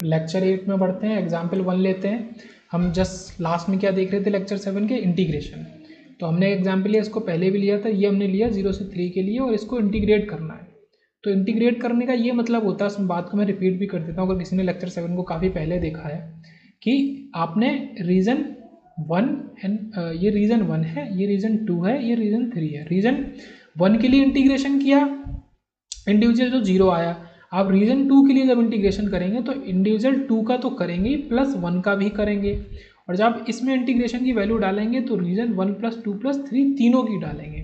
Lecture 8 में बढ़ते हैं, एग्जाम्पल 1 लेते हैं। हम जस्ट लास्ट में क्या देख रहे थे लेक्चर 7 के, इंटीग्रेशन। तो हमने एग्जाम्पल लिया, इसको पहले भी लिया था, ये हमने लिया 0 से 3 के लिए, और इसको इंटीग्रेट करना है। तो इंटीग्रेट करने का ये मतलब होता है, उस बात को मैं रिपीट भी कर देता हूँ अगर किसी ने लेक्चर 7 को काफ़ी पहले देखा है, कि आपने रीजन 1 एंड ये रीजन 1 है, ये रीजन 2 है, ये रीजन 3 है। रीजन 1 के लिए इंटीग्रेशन किया, इंडिविजुअल जो 0 आया। आप रीजन 2 के लिए जब इंटीग्रेशन करेंगे तो इंडिविजुअल 2 का तो करेंगे ही, प्लस 1 का भी करेंगे। और जब आप इसमें इंटीग्रेशन की वैल्यू डालेंगे तो रीजन 1 प्लस 2 प्लस 3 तीनों की डालेंगे।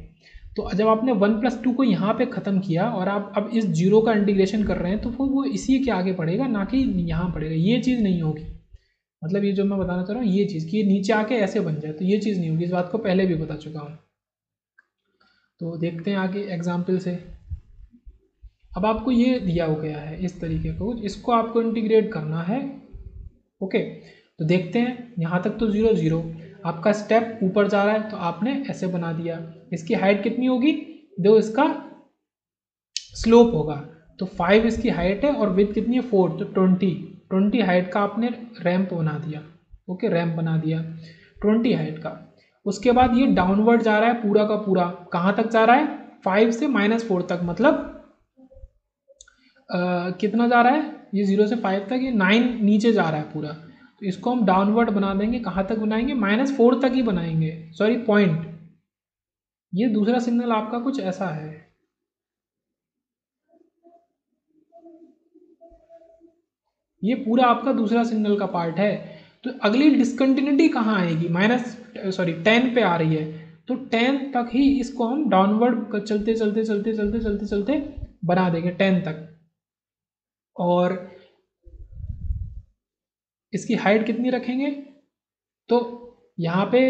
तो जब आपने 1 प्लस 2 को यहाँ पे ख़त्म किया और आप अब इस 0 का इंटीग्रेशन कर रहे हैं, तो फिर वो इसी के आगे पड़ेगा, ना कि यहाँ पड़ेगा। ये चीज़ नहीं होगी, मतलब ये जो मैं बताना चाह रहा हूँ ये चीज़, कि ये नीचे आके ऐसे बन जाए, तो ये चीज़ नहीं होगी। इस बात को पहले भी बता चुका हूँ। तो देखते हैं आगे एग्जाम्पल से। अब आपको ये दिया हो गया है इस तरीके को, इसको आपको इंटीग्रेट करना है। ओके, तो देखते हैं, यहाँ तक तो 0 0, आपका स्टेप ऊपर जा रहा है तो आपने ऐसे बना दिया। इसकी हाइट कितनी होगी, जो इसका स्लोप होगा, तो 5 इसकी हाइट है और विड्थ कितनी है 4, तो 20 हाइट का आपने रैंप बना दिया। ओके, रैंप बना दिया 20 हाइट का। उसके बाद ये डाउनवर्ड जा रहा है पूरा का पूरा, कहाँ तक जा रहा है, 5 से -4 तक, मतलब कितना जा रहा है, ये 0 से 5 तक, ये 9 नीचे जा रहा है पूरा। तो इसको हम डाउनवर्ड बना देंगे, कहाँ तक बनाएंगे, -4 तक ही बनाएंगे, सॉरी पॉइंट। ये दूसरा सिग्नल आपका कुछ ऐसा है, ये पूरा आपका दूसरा सिग्नल का पार्ट है। तो अगली डिसकंटिन्यूटी कहाँ आएगी, 10 पे आ रही है, तो 10 तक ही इसको हम डाउनवर्ड चलते चलते चलते चलते चलते चलते बना देंगे 10 तक। और इसकी हाइट कितनी रखेंगे, तो यहाँ पे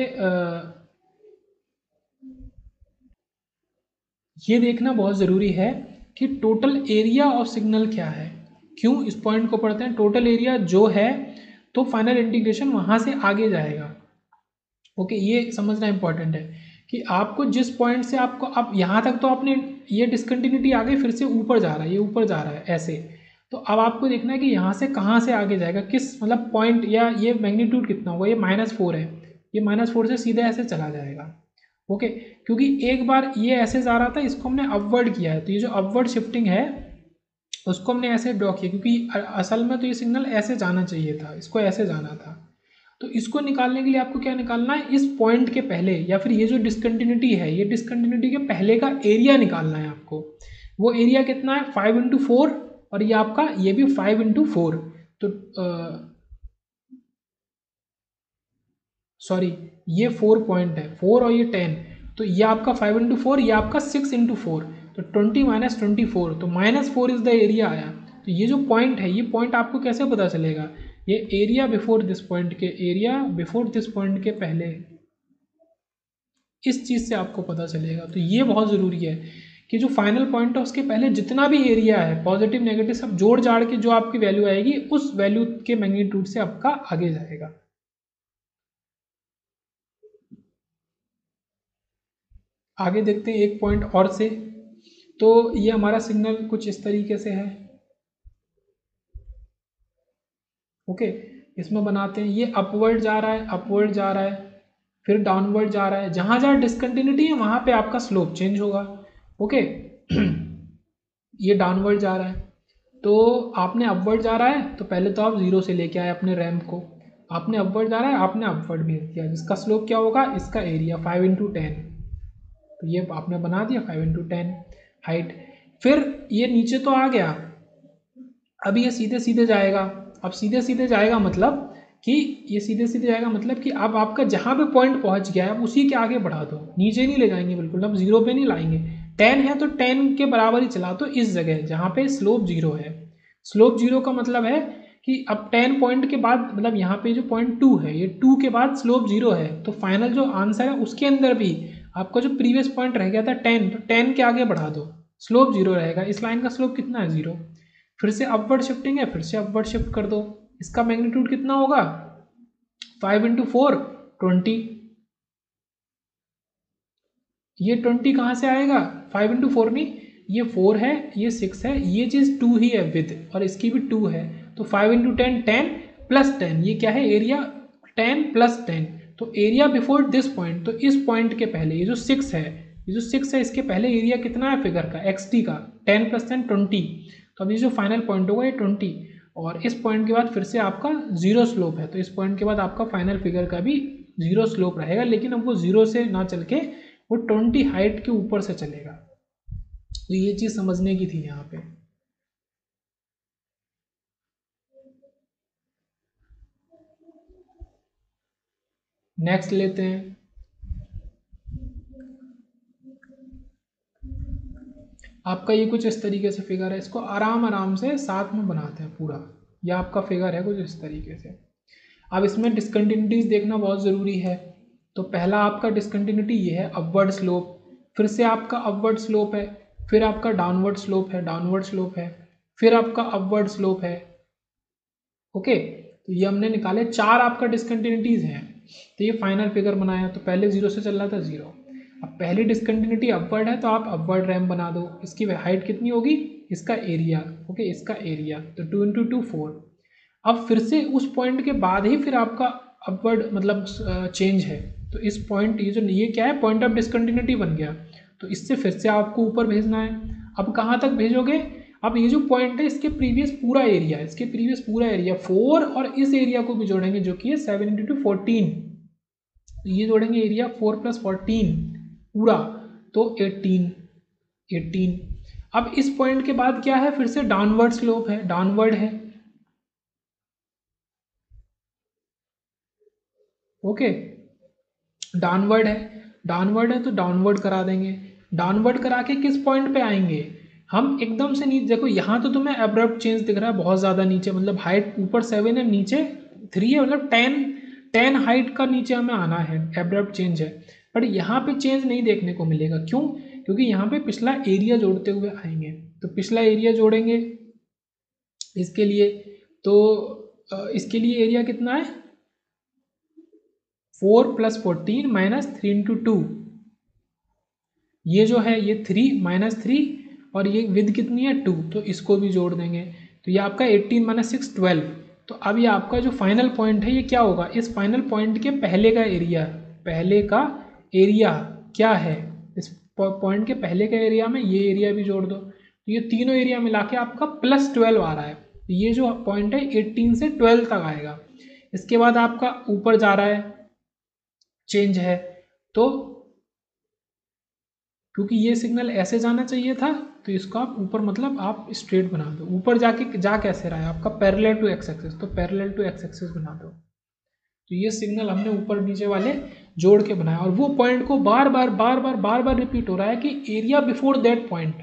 ये देखना बहुत ज़रूरी है कि टोटल एरिया ऑफ सिग्नल क्या है। क्यों इस पॉइंट को पढ़ते हैं, टोटल एरिया जो है तो फाइनल इंटीग्रेशन वहाँ से आगे जाएगा। ओके, ये समझना इंपॉर्टेंट है कि आपको जिस पॉइंट से आपको, अब यहाँ तक तो आपने ये डिसकंटिन्यूटी आ गई, फिर से ऊपर जा रहा है, ये ऊपर जा रहा है ऐसे। तो अब आपको देखना है कि यहाँ से कहाँ से आगे जाएगा, किस मतलब पॉइंट, या ये मैग्नीट्यूड कितना होगा, ये -4 है, ये -4 से सीधे ऐसे चला जाएगा। ओके, क्योंकि एक बार ये ऐसे जा रहा था, इसको हमने अपवर्ड किया है, तो ये जो अपवर्ड शिफ्टिंग है उसको हमने ऐसे ड्रॉ किया, क्योंकि असल में तो ये सिग्नल ऐसे जाना चाहिए था, इसको ऐसे जाना था। तो इसको निकालने के लिए आपको क्या निकालना है, इस पॉइंट के पहले, या फिर ये जो डिसकंटिन्यूटी है, ये डिसकंटिन्यूटी के पहले का एरिया निकालना है आपको। वो एरिया कितना है, 5 × 4, और ये आपका ये भी 5 × 4, तो सॉरी ये 4 पॉइंट है, 4 और ये 10, तो ये आपका 5 × 4, ये आपका 6 × 4, तो 20 - 24, तो -4 इज द एरिया आया। तो ये जो पॉइंट है, ये पॉइंट आपको कैसे पता चलेगा, ये एरिया बिफोर दिस पॉइंट के, एरिया बिफोर दिस पॉइंट के पहले, इस चीज़ से आपको पता चलेगा। तो ये बहुत ज़रूरी है कि जो फाइनल पॉइंट है उसके पहले जितना भी एरिया है, पॉजिटिव नेगेटिव सब जोड़ जाड़ के जो आपकी वैल्यू आएगी, उस वैल्यू के मैग्नीट्यूड से आपका आगे जाएगा। आगे देखते हैं एक पॉइंट और से। तो ये हमारा सिग्नल कुछ इस तरीके से है। ओके, इसमें बनाते हैं, ये अपवर्ड जा रहा है, अपवर्ड जा रहा है, फिर डाउनवर्ड जा रहा है, जहाँ जहाँ डिसकंटिन्यूटी है वहाँ पे आपका स्लोप चेंज होगा। ओके ये डाउनवर्ड जा रहा है, तो आपने अपवर्ड जा रहा है, तो पहले तो आप 0 से लेके आए अपने रैम्प को, आपने अपवर्ड जा रहा है, आपने अपवर्ड भेज दिया, जिसका स्लोप क्या होगा, इसका एरिया 5 × 10, तो ये आपने बना दिया 5 × 10 हाइट। फिर ये नीचे तो आ गया, अब ये सीधे सीधे जाएगा। अब सीधे सीधे जाएगा मतलब कि ये सीधे सीधे जाएगा मतलब कि अब आपका जहाँ पे पॉइंट पहुँच गया है अब उसी के आगे बढ़ा दो, नीचे नहीं ले जाएंगे बिल्कुल, अब 0 पे नहीं लाएंगे। 10 है तो 10 के बराबर ही चला, तो इस जगह जहाँ पे स्लोप 0 है, स्लोप 0 का मतलब है कि अब 10 पॉइंट के बाद, मतलब यहाँ पे जो पॉइंट 2 है, ये 2 के बाद स्लोप 0 है, तो फाइनल जो आंसर है उसके अंदर भी आपका जो प्रीवियस पॉइंट रह गया था 10, तो 10 के आगे बढ़ा दो, स्लोप 0 रहेगा। इस लाइन का स्लोप कितना है, 0। फिर से अपवर्ड शिफ्टिंग है, फिर से अपवर्ड शिफ्ट कर दो, इसका मैग्नीट्यूड कितना होगा, 5 × 4 20, ये 20 कहाँ से आएगा, 5 × 4 नहीं, ये 4 है, ये 6 है, ये चीज़ 2 ही है विद, और इसकी भी 2 है, तो 5 इंटू 10 10 प्लस 10, ये क्या है एरिया 10 प्लस 10, तो एरिया बिफोर दिस पॉइंट, तो इस पॉइंट के पहले ये जो 6 है, ये जो 6 है इसके पहले एरिया कितना है फिगर का एक्स टी का 10 प्लस 10 20, तो अब ये जो फाइनल पॉइंट होगा ये 20, और इस पॉइंट के बाद फिर से आपका जीरो स्लोप है, तो इस पॉइंट के बाद आपका फाइनल फिगर का भी जीरो स्लोप रहेगा, लेकिन अब वो जीरो से ना चल के वो 20 हाइट के ऊपर से चलेगा। तो ये चीज़ समझने की थी यहाँ पे। नेक्स्ट लेते हैं, आपका ये कुछ इस तरीके से फिगर है, इसको आराम आराम से साथ में बनाते हैं पूरा, यह आपका फिगर है कुछ इस तरीके से। अब इसमें डिसकंटिन्यूटीज देखना बहुत ज़रूरी है, तो पहला आपका डिसकंटिन्यूटी ये है अपवर्ड स्लोप, फिर से आपका अपवर्ड स्लोप है, फिर आपका डाउनवर्ड स्लोप है, डाउनवर्ड स्लोप है, फिर आपका अपवर्ड स्लोप है। ओके, तो ये हमने निकाले, चार आपका डिसकंटिन्यूटीज हैं, तो ये फाइनल फिगर बनाया। तो पहले जीरो से चल रहा था जीरो, अब पहली डिसकंटिन्यूटी अपवर्ड है तो आप अपवर्ड रैम्प बना दो। इसकी हाइट कितनी होगी, इसका एरिया, ओके इसका एरिया, तो 2 इंटू 2 4। अब फिर से उस पॉइंट के बाद ही फिर आपका अपवर्ड मतलब चेंज है, तो इस पॉइंट ये क्या है पॉइंट ऑफ डिसकंटिन्यूटी बन गया, तो इससे फिर से आपको ऊपर भेजना है। अब कहाँ तक भेजोगे, अब ये जो पॉइंट है इसके प्रीवियस पूरा एरिया, इसके प्रीवियस पूरा एरिया 4 और इस एरिया को भी जोड़ेंगे जो कि है 7 इंटू 14, तो ये जोड़ेंगे एरिया 4 प्लस 14 पूरा, तो 18। अब इस पॉइंट के बाद क्या है, फिर से डाउनवर्ड स्लोप है, डाउनवर्ड है, ओके डाउनवर्ड है तो डाउनवर्ड करा देंगे। डाउनवर्ड करा के किस पॉइंट पे आएंगे, हम एकदम से नीचे देखो, यहाँ तो तुम्हें एब्रप्ट चेंज दिख रहा है बहुत ज़्यादा नीचे, मतलब हाइट ऊपर 7 है नीचे 3 है, मतलब 10 हाइट का नीचे हमें आना है, एब्रप्ट चेंज है। पर यहाँ पे चेंज नहीं देखने को मिलेगा, क्यों, क्योंकि यहाँ पे पिछला एरिया जोड़ते हुए आएंगे, तो पिछला एरिया जोड़ेंगे इसके लिए, तो इसके लिए एरिया कितना है 4 प्लस 14 माइनस 3 इंटू 2, ये जो है ये 3 माइनस 3 और ये विद कितनी है 2, तो इसको भी जोड़ देंगे, तो ये आपका 18 माइनस 6 12। तो अब ये आपका जो फाइनल पॉइंट है ये क्या होगा, इस फाइनल पॉइंट के पहले का एरिया क्या है, इस पॉइंट के पहले का एरिया में ये एरिया भी जोड़ दो, तो ये तीनों एरिया मिला के आपका +12 आ रहा है। तो ये जो पॉइंट है 18 से 12 तक आएगा। इसके बाद आपका ऊपर जा रहा है, चेंज है, तो क्योंकि ये सिग्नल ऐसे जाना चाहिए था तो इसको आप ऊपर मतलब आप स्ट्रेट बना दो, ऊपर जाके जा कैसे रहा है आपका पैरेलल टू एक्स एक्सिस, तो पैरेलल टू एक्स एक्सिस बना दो। तो ये सिग्नल हमने ऊपर नीचे वाले जोड़ के बनाया, और वो पॉइंट को बार बार रिपीट हो रहा है कि एरिया बिफोर दैट पॉइंट,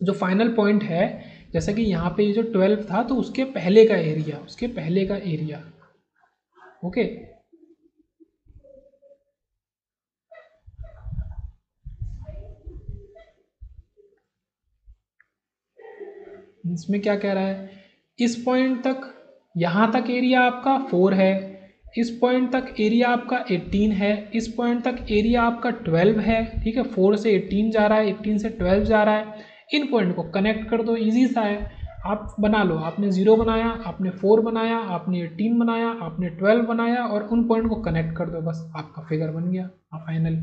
जो फाइनल पॉइंट है, जैसा कि यहाँ पे ये जो 12 था तो उसके पहले का एरिया, ओके। इसमें क्या कह रहा है, इस पॉइंट तक यहाँ तक एरिया आपका 4 है, इस पॉइंट तक एरिया आपका 18 है, इस पॉइंट तक एरिया आपका 12 है, ठीक है, 4 से 18 जा रहा है, 18 से 12 जा रहा है, इन पॉइंट को कनेक्ट कर दो, इजी सा है, आप बना लो, आपने 0 बनाया, आपने 4 बनाया, आपने 18 बनाया, आपने 12 बनाया, और उन पॉइंट को कनेक्ट कर दो, बस आपका फिगर बन गया फाइनल।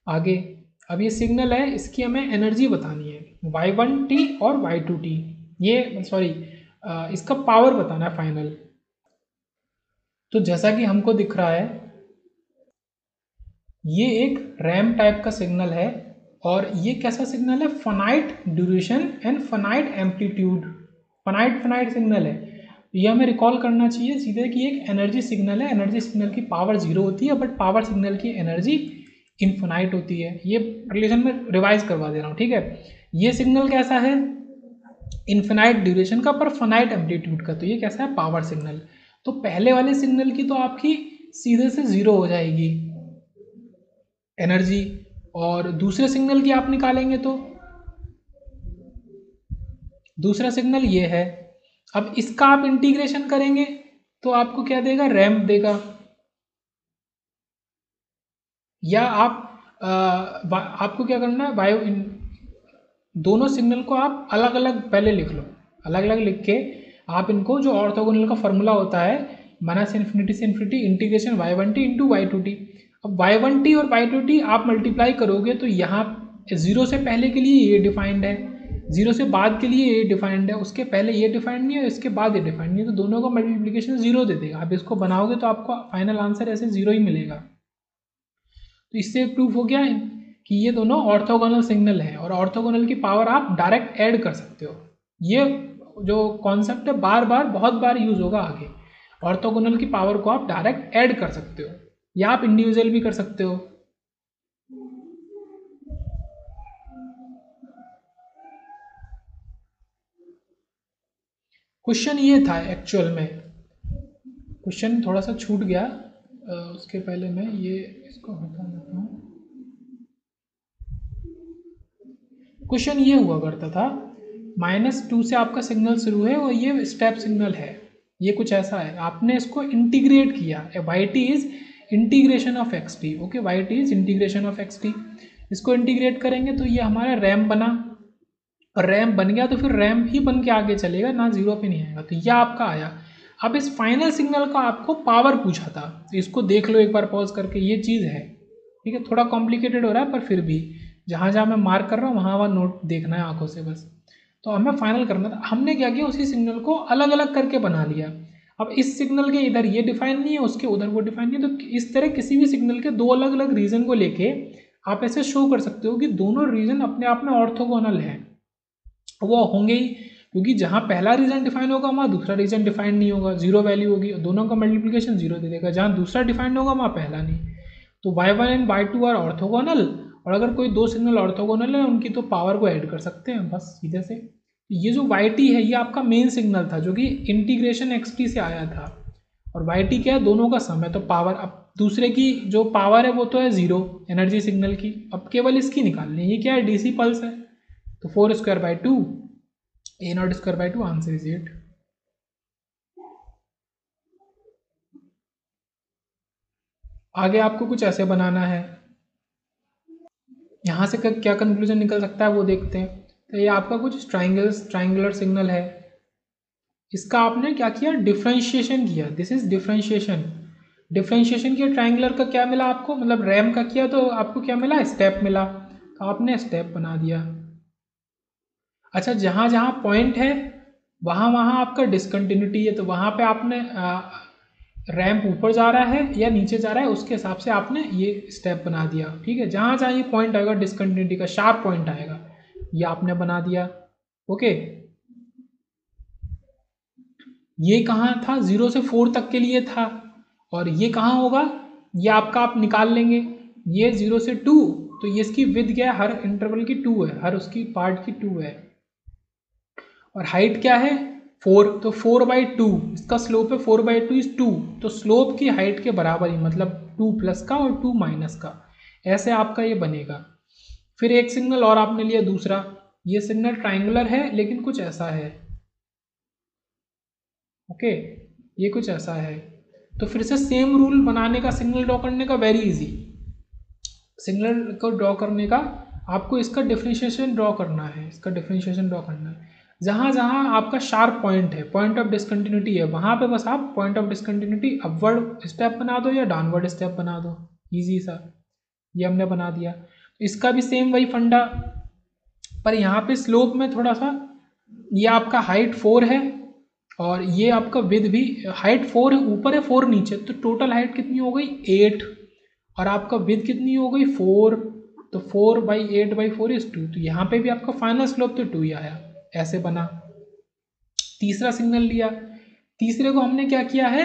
आगे, अब ये सिग्नल है, इसकी हमें एनर्जी बतानी है, y1t और y2t, ये सॉरी इसका पावर बताना है फाइनल। तो जैसा कि हमको दिख रहा है ये एक रैम टाइप का सिग्नल है, और ये कैसा सिग्नल है, finite duration and finite amplitude, finite signal है। ये हमें रिकॉल करना चाहिए सीधे कि एक एनर्जी सिग्नल है, एनर्जी सिग्नल की पावर 0 होती है, बट पावर सिग्नल की एनर्जी इन्फिनाइट होती है। ये रिलेशन में रिवाइज करवा दे रहा हूँ, ठीक है। ये सिग्नल कैसा है, इन्फिनाइट ड्यूरेशन का पर फाइनाइट एम्पलीट्यूड का, तो ये कैसा है, पावर सिग्नल। तो पहले वाले सिग्नल की तो आपकी सीधे से 0 हो जाएगी एनर्जी, और दूसरे सिग्नल की आप निकालेंगे तो दूसरा सिग्नल ये है। अब इसका आप इंटीग्रेशन करेंगे तो आपको क्या देगा, रैम्प देगा, या आपको क्या करना है, दोनों सिग्नल को आप अलग अलग पहले लिख लो, अलग अलग लिख के आप इनको, जो ऑर्थोगोनल का फॉर्मूला होता है माइनस इन्फिनिटी से infinity integration y1t into y2t, अब y1t और y2t आप मल्टीप्लाई करोगे तो यहाँ 0 से पहले के लिए ये डिफाइंड है, 0 से बाद के लिए ये डिफाइंड है, उसके पहले ये डिफाइंड नहीं है, इसके बाद ये डिफाइंड नहीं है, तो दोनों का मल्टीप्लिकेशन 0 दे देगा। आप इसको बनाओगे तो आपको फाइनल आंसर ऐसे 0 ही मिलेगा। तो इससे प्रूफ हो गया है कि ये दोनों ऑर्थोगोनल सिग्नल है, और ऑर्थोगोनल की पावर आप डायरेक्ट ऐड कर सकते हो। ये जो कॉन्सेप्ट है बार बार बहुत बार यूज होगा आगे। ऑर्थोगोनल की पावर को आप डायरेक्ट ऐड कर सकते हो या आप इंडिविजुअल भी कर सकते हो। क्वेश्चन ये था एक्चुअल में, क्वेश्चन थोड़ा सा छूट गया, उसके पहले मैं ये इसको हटा देता हूँ। क्वेश्चन ये हुआ करता था, -2 से आपका सिग्नल शुरू है और ये स्टेप सिग्नल है, ये कुछ ऐसा है, आपने इसको इंटीग्रेट किया, yt is integration of xt, okay, yt is integration of xt। इसको इंटीग्रेट करेंगे तो ये हमारा रैम बना, और रैम बन गया तो फिर रैम ही बन के आगे चलेगा ना, 0 पे नहीं आएगा, तो यह आपका आया। अब इस फाइनल सिग्नल का आपको पावर पूछा था, तो इसको देख लो एक बार पॉज करके, ये चीज़ है, ठीक है, थोड़ा कॉम्प्लिकेटेड हो रहा है पर फिर भी जहाँ जहाँ मैं मार्क कर रहा हूँ वहाँ वहाँ नोट देखना है आंखों से बस। तो हमें फाइनल करना था, हमने क्या किया, उसी सिग्नल को अलग अलग करके बना लिया। अब इस सिग्नल के इधर ये डिफाइन नहीं है, उसके उधर वो डिफाइन नहीं है, तो इस तरह किसी भी सिग्नल के दो अलग अलग रीजन को लेके आप ऐसे शो कर सकते हो कि दोनों रीजन अपने आप में ऑर्थोगोनल है। वो होंगे ही, क्योंकि जहाँ पहला रीजन डिफाइन होगा वहाँ दूसरा रीजन डिफाइन नहीं होगा, 0 वैल्यू होगी, दोनों का मल्टीप्लिकेशन 0 दे देगा। जहाँ दूसरा डिफाइंड होगा वहाँ पहला नहीं। तो y1 and y2 are orthogonal, और अगर कोई दो सिग्नल ऑर्थोगोनल है उनकी तो पावर को ऐड कर सकते हैं बस सीधे से। ये जो yt है ये आपका मेन सिग्नल था जो कि इंटीग्रेशन xt से आया था, और yt क्या है, दोनों का सम है, तो पावर, अब दूसरे की जो पावर है वो तो है 0 एनर्जी सिग्नल की, अब केवल इसकी निकालनी है। ये क्या है, डीसी पल्स है, तो 4²/2 a0²/2 आंसर इज 8। आगे आपको कुछ ऐसे बनाना है, यहाँ से क्या कंक्लूजन निकल सकता है वो देखते हैं। तो ये आपका कुछ ट्राइंगुलर सिग्नल है, इसका आपने क्या किया, डिफरेंशिएशन किया, दिस इज डिफरेंशिएशन। डिफरेंशिएशन किया, ट्राइंगुलर का क्या मिला आपको, मतलब रैम का किया तो आपको क्या मिला, स्टेप मिला, तो आपने स्टेप बना दिया। अच्छा, जहाँ जहाँ पॉइंट है वहाँ वहाँ आपका डिसकंटिन्यूटी है, तो वहाँ पे आपने रैम्प ऊपर जा रहा है या नीचे जा रहा है उसके हिसाब से आपने ये स्टेप बना दिया, ठीक है। जहाँ जहाँ ये पॉइंट आएगा डिसकंटिन्यूटी का, शार्प पॉइंट आएगा, ये आपने बना दिया, ओके। ये कहाँ था, 0 से 4 तक के लिए था, और ये कहाँ होगा, ये आपका आप निकाल लेंगे, ये 0 से 2, तो ये इसकी विड्थ क्या है, हर इंटरवल की 2 है, हर उसकी पार्ट की 2 है, और हाइट क्या है 4, तो 4/2, इसका स्लोप है 4/2 इज 2, तो स्लोप की हाइट के बराबर ही, मतलब 2 प्लस का और 2 माइनस का, ऐसे आपका ये बनेगा। फिर एक सिग्नल और आपने लिया दूसरा, ये सिग्नल ट्राइंगुलर है लेकिन कुछ ऐसा है, ओके, ये कुछ ऐसा है। तो फिर से सेम रूल बनाने का, सिग्नल ड्रॉ करने का, वेरी इजी। सिग्नल को ड्रॉ करने का आपको इसका डिफरेंशिएशन ड्रॉ करना है, इसका डिफरेंशिएशन ड्रॉ करना है। जहाँ जहाँ आपका शार्प पॉइंट है, पॉइंट ऑफ डिसकंटिन्यूटी है, वहाँ पे बस आप point of discontinuity upward step बना दो या डाउनवर्ड स्टेप बना दो, इजी सा, ये हमने बना दिया। इसका भी सेम वही फंडा, पर यहाँ पे स्लोप में थोड़ा सा, ये आपका हाइट 4 है और ये आपका विड्थ भी, हाइट 4 है ऊपर है 4 नीचे, तो टोटल हाइट कितनी हो गई 8, और आपका विड्थ कितनी हो गई 4, तो 4/8/4 इज 2, तो यहाँ पे भी आपका फाइनल स्लोप तो 2 ही आया, ऐसे बना। तीसरा सिग्नल लिया, तीसरे को हमने क्या किया है,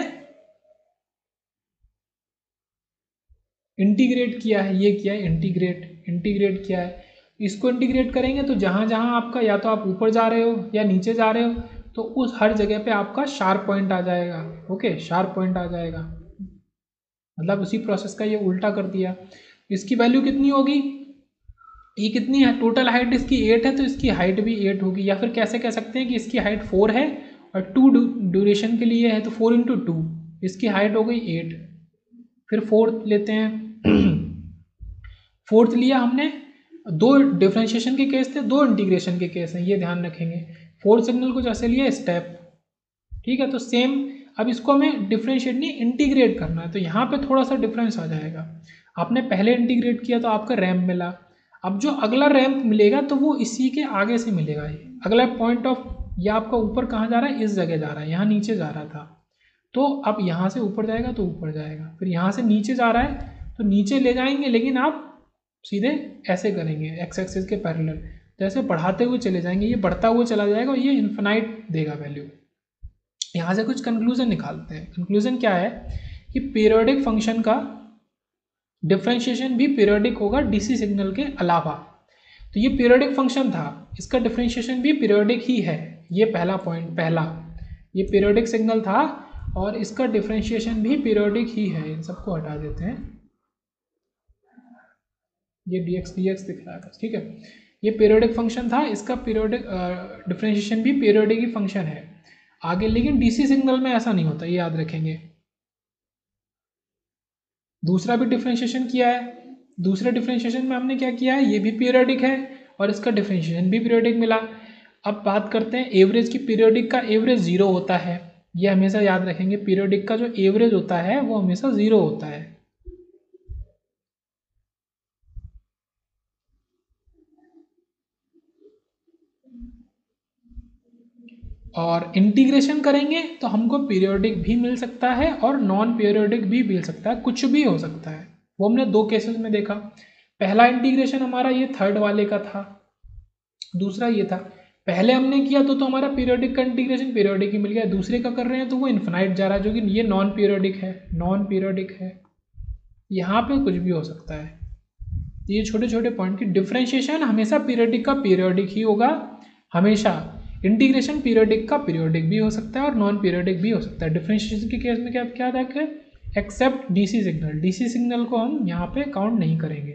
इंटीग्रेट किया है, ये किया है इंटीग्रेट किया है। इसको इंटीग्रेट करेंगे तो जहाँ जहाँ आपका, या तो आप ऊपर जा रहे हो या नीचे जा रहे हो, तो उस हर जगह पे आपका शार्प पॉइंट आ जाएगा, ओके, शार्प पॉइंट आ जाएगा, मतलब उसी प्रोसेस का ये उल्टा कर दिया। इसकी वैल्यू कितनी होगी, ये कितनी है, टोटल हाइट इसकी 8 है तो इसकी हाइट भी 8 होगी, या फिर कैसे कह सकते हैं कि इसकी हाइट 4 है और 2 ड्यूरेशन के लिए है, तो 4 × 2, इसकी हाइट हो गई 8। फिर फोर्थ लेते हैं, फोर्थ लिया हमने, दो डिफरेंशिएशन के केस थे, दो इंटीग्रेशन के केस हैं, ये ध्यान रखेंगे। फोर्थ सिग्नल को जैसे लिया स्टेप, ठीक है। तो सेम अब इसको हमें डिफ्रेंशिएट नहीं इंटीग्रेट करना है, तो यहाँ पे थोड़ा सा डिफरेंस आ जाएगा। आपने पहले इंटीग्रेट किया तो आपका रैम्प मिला, अब जो अगला रैम्प मिलेगा तो वो इसी के आगे से मिलेगा। ये अगला पॉइंट ऑफ, ये आपका ऊपर कहाँ जा रहा है, इस जगह जा रहा है, यहाँ नीचे जा रहा था, तो अब यहाँ से ऊपर जाएगा तो ऊपर जाएगा, फिर यहाँ से नीचे जा रहा है तो नीचे ले जाएंगे, लेकिन आप सीधे ऐसे करेंगे एक्स एक्सिस के पैरेलल, जैसे बढ़ाते हुए चले जाएंगे, ये बढ़ता हुआ चला जाएगा और ये इन्फिनाइट देगा वैल्यू। यहाँ से कुछ कंक्लूजन निकालते हैं। कंक्लूजन क्या है कि पीरियोडिक फंक्शन का डिफरेंशिएशन भी पीरियोडिक होगा डीसी सिग्नल के अलावा। तो ये पीरियोडिक फंक्शन था, इसका डिफरेंशिएशन भी पीरियोडिक ही है। ये पहला पॉइंट, पहला ये पीरियोडिक सिग्नल था और इसका डिफरेंशिएशन भी पीरियोडिक ही है। इन सबको हटा देते हैं, ये dx dx दिख रहा है बस, ठीक है। ये पीरियोडिक फंक्शन था, इसका पीरियोडिक डिफरेंशिएशन भी पीरियोडिक ही फंक्शन है आगे, लेकिन डीसी सिग्नल में ऐसा नहीं होता, ये याद रखेंगे। दूसरा भी डिफरेंशिएशन किया है, दूसरे डिफरेंशिएशन में हमने क्या किया है, ये भी पीरियोडिक है और इसका डिफरेंशिएशन भी पीरियोडिक मिला। अब बात करते हैं एवरेज की। पीरियोडिक का एवरेज 0 होता है, ये हमेशा याद रखेंगे। पीरियोडिक का जो एवरेज होता है वो हमेशा 0 होता है। और इंटीग्रेशन करेंगे तो हमको पीरियोडिक भी मिल सकता है और नॉन पीरियोडिक भी मिल सकता है, कुछ भी हो सकता है। वो हमने दो केसेस में देखा। पहला इंटीग्रेशन हमारा ये थर्ड वाले का था, दूसरा ये था। पहले हमने किया तो हमारा पीरियोडिक का इंटीग्रेशन पीरियोडिक ही मिल गया, दूसरे का कर रहे हैं तो वो इन्फिनाइट जा रहा है, जो कि ये नॉन पीरियोडिक है, नॉन पीरियोडिक है। यहाँ पे कुछ भी हो सकता है। तो ये छोटे छोटे पॉइंट की डिफरेंशिएशन हमेशा पीरियोडिक का पीरियोडिक ही होगा, हमेशा। इंटीग्रेशन पीरियोडिक का पीरियोडिक भी हो सकता है और नॉन पीरियोडिक भी हो सकता है। डिफरेंशिएशन के केस में क्या क्या रखें, except DC signal. DC signal को हम यहाँ पे काउंट नहीं करेंगे।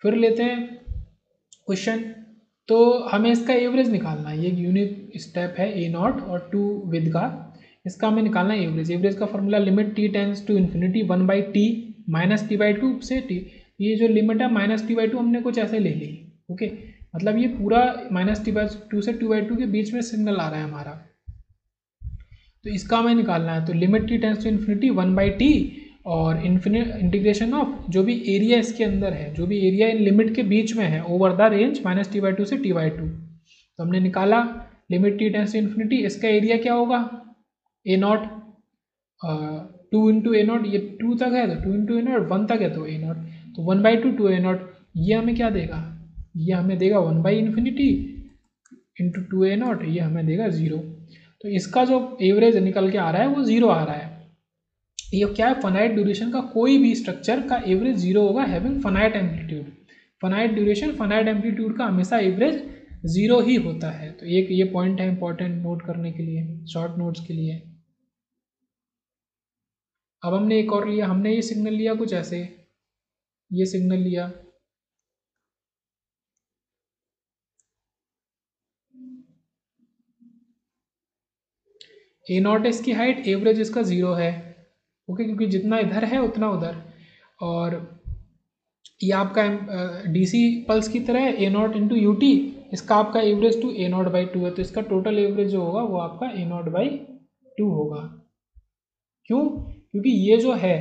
फिर लेते हैं क्वेश्चन। तो हमें इसका एवरेज निकालना है, ये यूनिट स्टेप है ए नॉट और 2 विद का, इसका हमें निकालना है एवरेज। एवरेज का formula limit t tends to infinity 1/t minus t/2 से t। ये जो लिमिट है -t/2 हमने कुछ ऐसे ले ली, ओके। मतलब ये पूरा -t/2 से 2/2 के बीच में सिग्नल आ रहा है हमारा, तो इसका हमें निकालना है। तो limit t tends to infinity 1/t और इंटीग्रेशन ऑफ जो भी एरिया इसके अंदर है, जो भी एरिया इन लिमिट के बीच में है ओवर द रेंज -t/2 से t/2। तो हमने निकाला limit t tends to infinity, इसका एरिया क्या होगा, a naught 2 into a naught, ये 2 तक है तो 2 इंटू ए नॉट, 1 तक है तो ए नॉट, तो 1/2 2 ए नॉट। ये हमें क्या देगा, ये हमें देगा 1/∞ इंटू 2 ए नॉट, ये हमें देगा 0। तो इसका जो एवरेज निकल के आ रहा है वो 0 आ रहा है। ये क्या है, फाइनाइट ड्यूरेशन का कोई भी स्ट्रक्चर का एवरेज 0 होगा, having finite amplitude. Finite duration finite amplitude का हमेशा एवरेज 0 ही होता है। तो एक ये पॉइंट है इंपॉर्टेंट नोट करने के लिए, शॉर्ट नोट्स के लिए। अब हमने एक और लिया, हमने ये सिग्नल लिया कुछ ऐसे, ये सिग्नल लिया, ए नॉट इसकी हाइट, एवरेज इसका 0 है, ओके, क्योंकि जितना इधर है उतना उधर। और ये आपका डीसी पल्स की तरह है, a naught into u t, इसका आपका average to a naught by 2 है, तो इसका टोटल एवरेज जो होगा वो आपका ए नॉट बाई 2 होगा। क्यों, क्योंकि ये जो है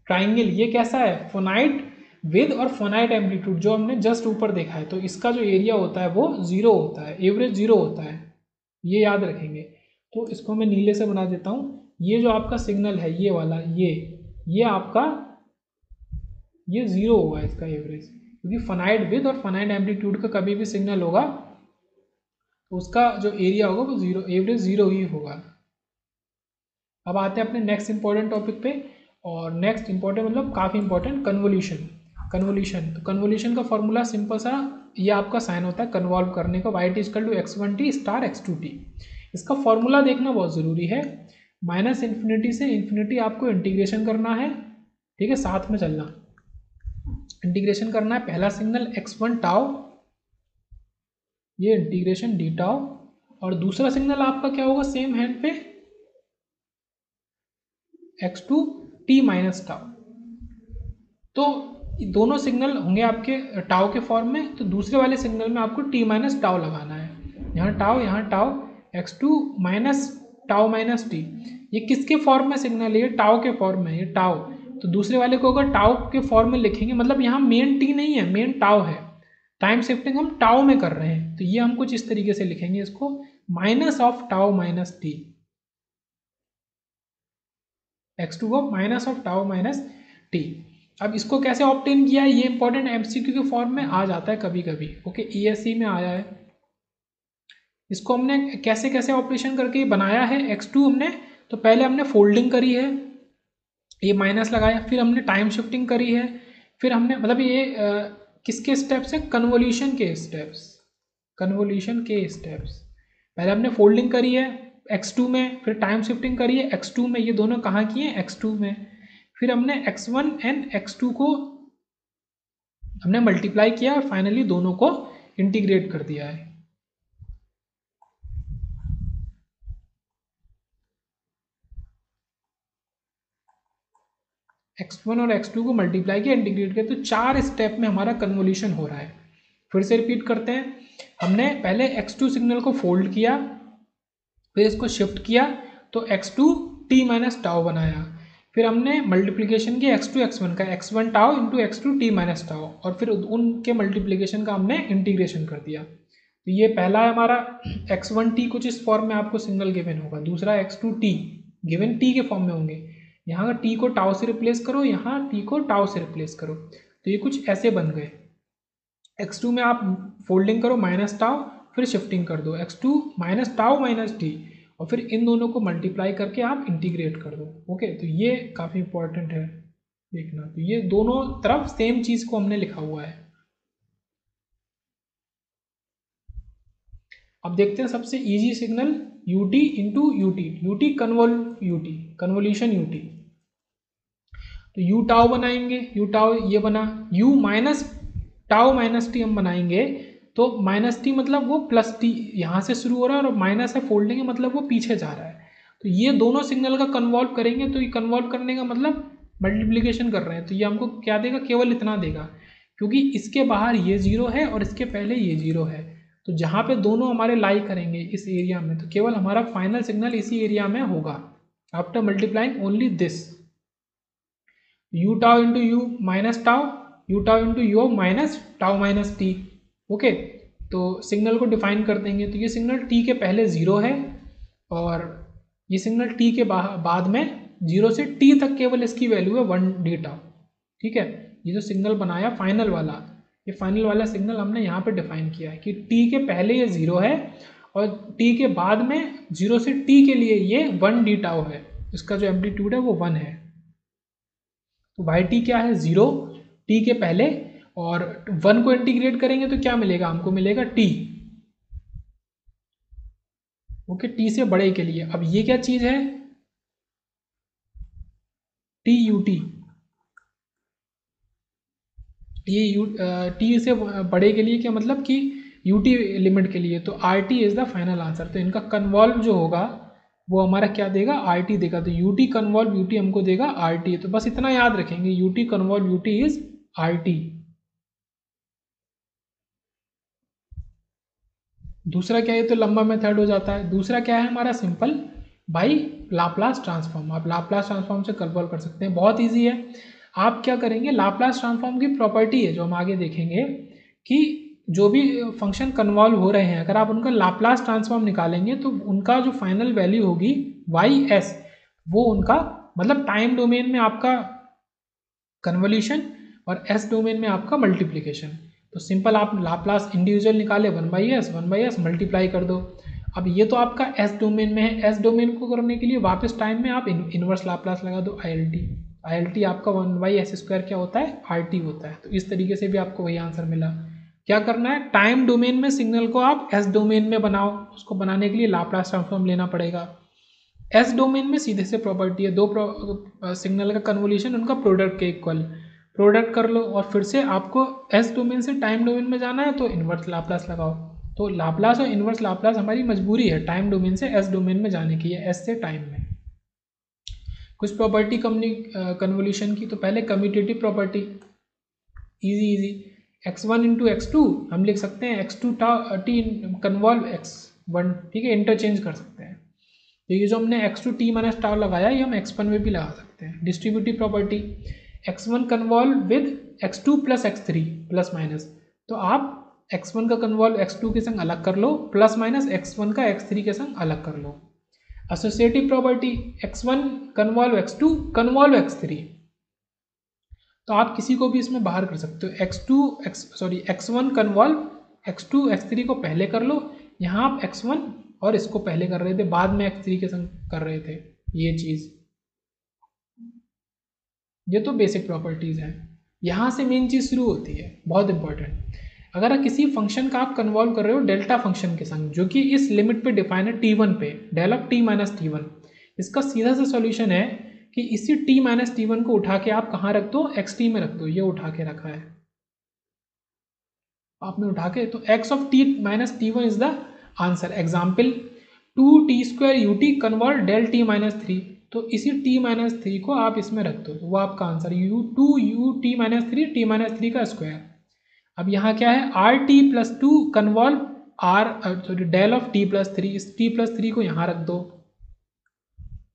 ट्राइंगल ये कैसा है, फोनाइट विद और फोनाइट एम्पलीट्यूड, जो हमने जस्ट ऊपर देखा है, तो इसका जो एरिया होता है वो 0 होता है, एवरेज 0 होता है, ये याद रखेंगे। तो इसको मैं नीले से बना देता हूँ। ये जो आपका सिग्नल है ये वाला, ये आपका ये 0 होगा इसका एवरेज, क्योंकि फाइनाइट विद और फाइनाइट एम्पलीट्यूड का कभी भी सिग्नल होगा तो उसका जो एरिया होगा वो 0, एवरेज 0 ही होगा। अब आते हैं अपने नेक्स्ट इंपॉर्टेंट टॉपिक पे, और नेक्स्ट इंपॉर्टेंट मतलब काफ़ी इंपॉर्टेंट, कन्वोल्यूशन। कन्वोल्यूशन, तो कन्वोल्यूशन का फॉर्मूला सिंपल सा, ये आपका साइन होता है कन्वॉल्व करने का, y = x1t स्टार x2t। इसका फॉर्मूला देखना बहुत ज़रूरी है। -∞ से इन्फिनिटी आपको इंटीग्रेशन करना है, ठीक है, साथ में चलना, इंटीग्रेशन करना है। पहला सिग्नल x1 टाउ, ये इंटीग्रेशन डी टाउ, और दूसरा सिग्नल आपका क्या होगा सेम हैंड पे, x2 t माइनस टाउ। तो दोनों सिग्नल होंगे आपके टाउ के फॉर्म में, तो दूसरे वाले सिग्नल में आपको टी माइनस टाउ लगाना है। यहाँ tau x2 minus tau minus T, ये किसके फॉर्म में सिग्नल है? ये टाउ के फॉर्म में, ये टाउ। तो दूसरे वाले को अगर टाउ के फॉर्म में लिखेंगे, मतलब यहाँ मेन टी नहीं है, मेन टाउ है। टाइम शिफ्टिंग हम टाउ में कर रहे हैं, तो ये हम कुछ इस तरीके से लिखेंगे इसको, minus of tau minus T, x2 को minus of tau minus T. अब इसको कैसे ऑब्टेन किया है, ये इंपॉर्टेंट एमसीक्यू के फॉर्म में आ जाता है कभी कभी, ओके, ईएससी में आया है। इसको हमने कैसे कैसे ऑपरेशन करके बनाया है, x2 हमने, तो पहले हमने फोल्डिंग करी है, ये माइनस लगाया, फिर हमने टाइम शिफ्टिंग करी है, फिर हमने मतलब ये किसके स्टेप्स हैं? कन्वोल्यूशन के स्टेप्स, कन्वोल्यूशन के स्टेप्स। पहले हमने फोल्डिंग करी है x2 में, फिर टाइम शिफ्टिंग करी है x2 में, ये दोनों कहाँ किए हैं? x2 में। फिर हमने x1 एंड x2 को हमने मल्टीप्लाई किया और फाइनली दोनों को इंटीग्रेट कर दिया है। x1 और x2 को मल्टीप्लाई किया, इंटीग्रेट किया, तो 4 स्टेप में हमारा कन्वोल्यूशन हो रहा है। फिर से रिपीट करते हैं, हमने पहले x2 सिग्नल को फोल्ड किया, फिर इसको शिफ्ट किया तो x2 t माइनस टाउ बनाया, फिर हमने मल्टीप्लिकेशन किया x2 x1 का, x1 tau into x2 t minus tau, और फिर उनके मल्टीप्लिकेशन का हमने इंटीग्रेशन कर दिया। तो ये पहला है हमारा x1 t, कुछ इस फॉर्म में आपको सिग्नल गिवन होगा, दूसरा x2 t गिवन t के फॉर्म में होंगे, यहाँ का t को टाउ से रिप्लेस करो, यहाँ t को टाउ से रिप्लेस करो, तो ये कुछ ऐसे बन गए। x2 में आप फोल्डिंग करो माइनस टाउ, फिर शिफ्टिंग कर दो x2 minus tau minus T, और फिर इन दोनों को मल्टीप्लाई करके आप इंटीग्रेट कर दो, ओके। तो ये काफ़ी इंपॉर्टेंट है देखना, तो ये दोनों तरफ सेम चीज़ को हमने लिखा हुआ है। अब देखते हैं सबसे easy signal ut into UT, UT convolution UT, तो यू टाउ बनाएंगे, यू टाउ ये बना, u minus tau minus T हम बनाएंगे, तो माइनस टी मतलब वो प्लस टी यहाँ से शुरू हो रहा है, और माइनस है फोल्डिंग है मतलब वो पीछे जा रहा है, तो ये दोनों सिग्नल का कन्वॉल्व करेंगे, तो ये कन्वॉल्व करने का मतलब मल्टीप्लिकेशन कर रहे हैं, तो ये हमको क्या देगा? केवल इतना देगा, क्योंकि इसके बाहर ये जीरो है और इसके पहले ये जीरो है, तो जहाँ पे दोनों हमारे लाई करेंगे इस एरिया में, तो केवल हमारा फाइनल सिग्नल इसी एरिया में होगा after multiplying only this, you tau into you minus tau, you tau into you minus tau minus T, okay. तो सिग्नल को डिफाइन कर देंगे, तो ये सिग्नल टी के पहले ज़ीरो है, और ये सिग्नल टी के बाद में जीरो से टी तक केवल इसकी वैल्यू है 1 डी टाउ, ठीक है। ये जो सिग्नल बनाया फाइनल वाला, ये फाइनल वाला सिग्नल हमने यहाँ पे डिफाइन किया है कि टी के पहले ये ज़ीरो है, और टी के बाद में जीरो से टी के लिए ये 1 डी टाउ है, इसका जो एम्पलीट्यूड है वो 1 है। तो वाई टी क्या है? 0 टी के पहले, और 1 को इंटीग्रेट करेंगे तो क्या मिलेगा? हमको मिलेगा टी, ओके, टी से बड़े के लिए। अब ये क्या चीज़ है? टी यू टी, ये टी से बड़े के लिए क्या मतलब कि यू टी लिमिट के लिए, तो R T is the final answer. तो इनका कन्वॉल्व जो होगा वो हमारा क्या देगा? आर टी देगा, तो U T convolve U T हमको देगा आर टी, तो बस इतना याद रखेंगे, U T convolve U T is R T. दूसरा क्या है? तो लंबा मेथड हो जाता है। दूसरा क्या है हमारा? सिंपल बाई लाप्लास ट्रांसफॉर्म, आप लाप्लास ट्रांसफॉर्म से कन्वर्ट कर सकते हैं, बहुत ईजी है। आप क्या करेंगे? लाप्लास ट्रांसफॉर्म की प्रॉपर्टी है जो हम आगे देखेंगे कि जो भी फंक्शन कन्वॉल्व हो रहे हैं, अगर आप उनका लाप्लास ट्रांसफॉर्म निकालेंगे तो उनका जो फाइनल वैल्यू होगी वाई एस, वो उनका मतलब टाइम डोमेन में आपका कन्वोल्यूशन और एस डोमेन में आपका मल्टीप्लिकेशन। तो सिंपल आप लाप्लास इंडिविजुअल निकाले 1/s मल्टीप्लाई कर दो। अब ये तो आपका एस डोमेन में है, एस डोमेन को करने के लिए वापस टाइम में आप इनवर्स लाप्लास लगा दो आई एल टी आपका 1/s² क्या होता है? आर टी होता है। तो इस तरीके से भी आपको वही आंसर मिला। क्या करना है? टाइम डोमेन में सिग्नल को आप एस डोमेन में बनाओ, उसको बनाने के लिए लाप्लास ट्रांसफॉर्म लेना पड़ेगा। एस डोमेन में सीधे से प्रॉपर्टी है, दो सिग्नल का कन्वोल्यूशन उनका प्रोडक्ट के इक्वल, प्रोडक्ट कर लो और फिर से आपको एस डोमेन से टाइम डोमेन में जाना है तो इन्वर्स लाप्लास लगाओ। तो लाप्लास और इन्वर्स लाप्लास हमारी मजबूरी है टाइम डोमेन से एस डोमेन में जाने की है, एस से टाइम में। कुछ प्रॉपर्टी कन्वोल्यूशन की, तो पहले commutative property, easy easy. x1 into x2 हम लिख सकते हैं x2 टी कन्वॉल्व x1, ठीक है, इंटरचेंज कर सकते हैं। तो ये जो हमने x2 टी माइनस टाउ लगाया ये हम x1 में भी लगा सकते हैं। Distributive property x1 convolve with x2 plus x3 plus minus, तो आप x1 का कन्वॉल्व x2 के संग अलग कर लो, प्लस माइनस x1 का x3 के संग अलग कर लो। Associative property x1 convolve x2 convolve x3, तो आप किसी को भी इसमें बाहर कर सकते हो। x1 कन्वॉल्व x2 x3 को पहले कर लो, यहाँ आप x1 और इसको पहले कर रहे थे, बाद में x3 के संग कर रहे थे ये चीज़। ये तो बेसिक प्रॉपर्टीज़ हैं। यहाँ से मेन चीज़ शुरू होती है, बहुत इंपॉर्टेंट। अगर किसी फंक्शन का आप कन्वॉल्व कर रहे हो डेल्टा फंक्शन के संग, जो कि इस लिमिट पे डिफाइन है t1 पे, del of t minus t1, इसका सीधा सा सॉल्यूशन है कि इसी t माइनस t1 को उठा के आप कहाँ रख दो, xt में रख दो। ये उठा के रखा है आपने उठा के, तो x of t minus t1 is the answer. Example 2t² ut convert del t minus 3, तो इसी t माइनस 3 को आप इसमें रख दो, तो वो आपका answer u2 ut minus 3 t minus 3 का स्क्वायर। अब यहाँ क्या है, r t plus 2 convolve del of t plus 3, इस t प्लस 3 को यहाँ रख दो,